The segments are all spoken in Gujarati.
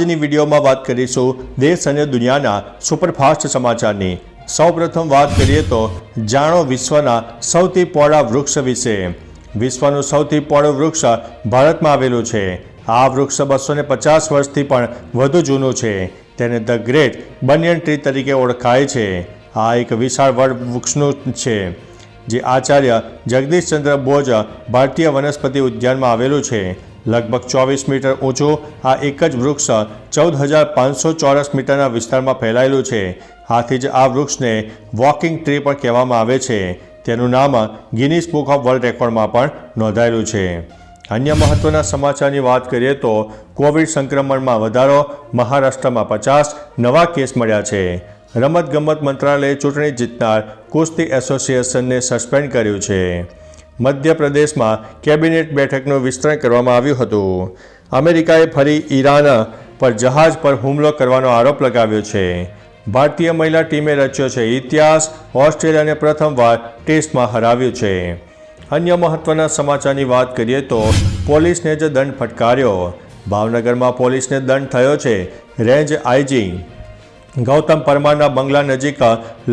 આજની વિડીયોમાં વાત કરીશું દેશ અને દુનિયાના સુપરફાસ્ટ સમાચારની। સૌપ્રથમ વાત કરીએ તો જાણો વિશ્વના સૌથી પહોળા વૃક્ષ વિશે। વિશ્વનું સૌથી પહોળું વૃક્ષ ભારતમાં આવેલું છે। આ વૃક્ષ 250 વર્ષથી પણ વધુ જૂનું છે। તેને ધ ગ્રેટ બનિયન ટ્રી તરીકે ઓળખાય છે। આ એક વિશાળ વડ વૃક્ષનું છે જે આચાર્ય જગદીશચંદ્ર બોઝ ભારતીય વનસ્પતિ ઉદ્યાનમાં આવેલું છે। લગભગ 24 મીટર ઊંચું આ એક જ વૃક્ષ 14,500 ચોરસ મીટરના વિસ્તારમાં ફેલાયેલું છે। આથી જ આ વૃક્ષને વોકિંગ ટ્રી પણ કહેવામાં આવે છે। તેનું નામ ગિનીસ બુક ઓફ વર્લ્ડ રેકોર્ડમાં પણ નોંધાયેલું છે। અન્ય મહત્વના સમાચારની વાત કરીએ તો કોવિડ સંક્રમણમાં વધારો, મહારાષ્ટ્રમાં 50 નવા કેસ મળ્યા છે। રમતગમત મંત્રાલયે ચૂંટણી જીતનાર કુસ્તી એસોસિએશનને સસ્પેન્ડ કર્યું છે। મધ્યપ્રદેશમાં કેબિનેટ બેઠકનું વિસ્તરણ કરવામાં આવ્યું હતું। અમેરિકાએ ફરી ઈરાન પર જહાજ પર હુમલો કરવાનો આરોપ લગાવ્યો છે। ભારતીય મહિલા ટીમે રચ્યો છે ઇતિહાસ, ઓસ્ટ્રેલિયાને પ્રથમવાર ટેસ્ટમાં હરાવ્યું છે। અન્ય મહત્વના સમાચારની વાત કરીએ તો પોલીસને જ દંડ ફટકાર્યો। ભાવનગરમાં પોલીસને દંડ થયો છે। રેન્જ આઈજી ગૌતમ પરમારના બંગલા નજીક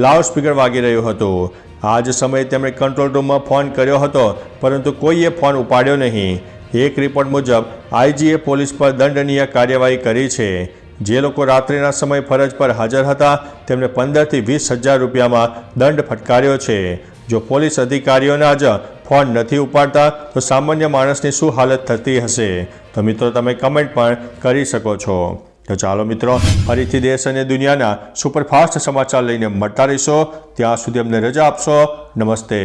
લાઉડસ્પીકર વાગી રહ્યું હતું। આ જ સમયે તેમણે કંટ્રોલ રૂમમાં ફોન કર્યો હતો પરંતુ કોઈએ ફોન ઉપાડ્યો નહીં। એક રિપોર્ટ મુજબ આઈજીએ પોલીસ પર દંડનીય કાર્યવાહી કરી છે। જે લોકો રાત્રિના સમય ફરજ પર હાજર હતા તેમને 15,000 થી 20,000 રૂપિયામાં દંડ ફટકાર્યો છે। જો પોલીસ અધિકારીઓના જ ફોન નથી ઉપાડતા તો સામાન્ય માણસની શું હાલત થતી હશે? તો મિત્રો તમે કમેન્ટ પણ કરી શકો છો। તો ચાલો મિત્રો, ફરીથી દેશ અને દુનિયાના સુપરફાસ્ટ સમાચાર લઈને મળતા રહીશો। ત્યાં સુધી અમને રજા આપશો। નમસ્તે।